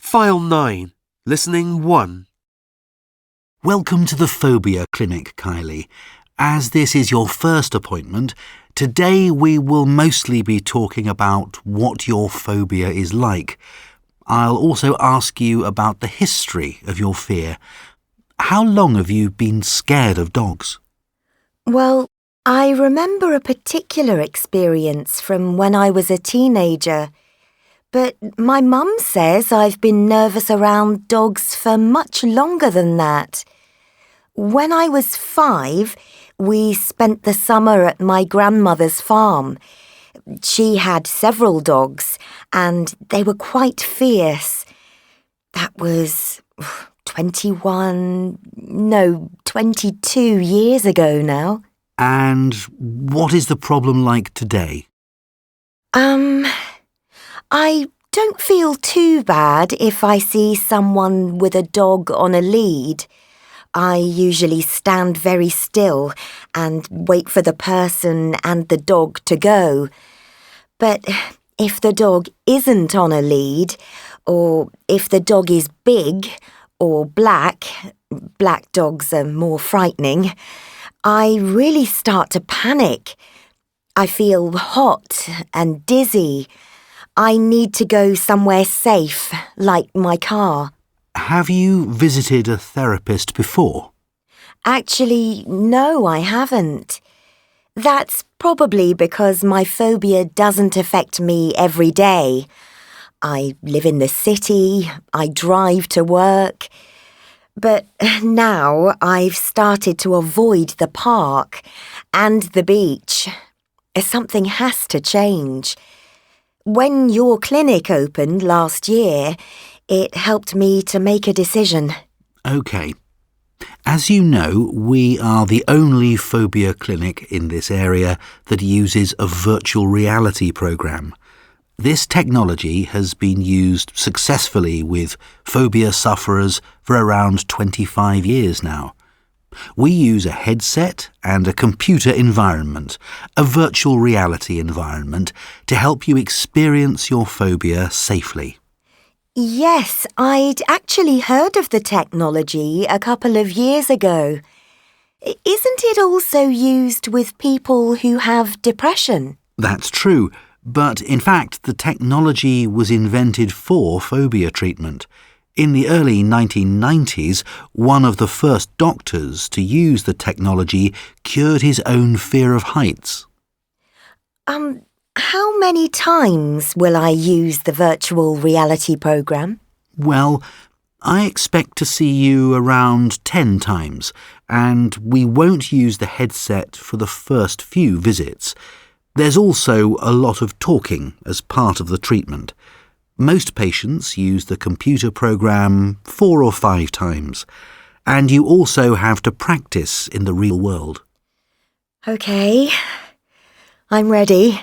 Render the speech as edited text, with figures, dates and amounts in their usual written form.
File 9. Listening 1. Welcome to the Phobia Clinic, Kylie. As this is your first appointment, today we will mostly be talking about what your phobia is like. I'll also ask you about the history of your fear. How long have you been scared of dogs? Well, I remember a particular experience from when I was a teenager. But my mum says I've been nervous around dogs for much longer than that. When I was 5, we spent the summer at my grandmother's farm. She had several dogs, and they were quite fierce. That was 22 years ago now. And what is the problem like today? I don't feel too bad if I see someone with a dog on a lead. I usually stand very still and wait for the person and the dog to go. But if the dog isn't on a lead, or if the dog is big or black dogs are more frightening, I really start to panic. I feel hot and dizzy. I need to go somewhere safe, like my car. Have you visited a therapist before? Actually, no, I haven't. That's probably because my phobia doesn't affect me every day. I live in the city, I drive to work. But now I've started to avoid the park and the beach. Something has to change. When your clinic opened last year, it helped me to make a decision. OK. As you know, we are the only phobia clinic in this area that uses a virtual reality program. This technology has been used successfully with phobia sufferers for around 25 years now. We use a headset and a computer environment, a virtual reality environment, to help you experience your phobia safely. Yes, I'd actually heard of the technology a couple of years ago. Isn't it also used with people who have depression? That's true, but in fact the technology was invented for phobia treatment. In the early 1990s, one of the first doctors to use the technology cured his own fear of heights. How many times will I use the virtual reality program? Well, I expect to see you around 10 times, and we won't use the headset for the first few visits. There's also a lot of talking as part of the treatment. Most patients use the computer program 4 or 5 times, and you also have to practice in the real world. OK, I'm ready.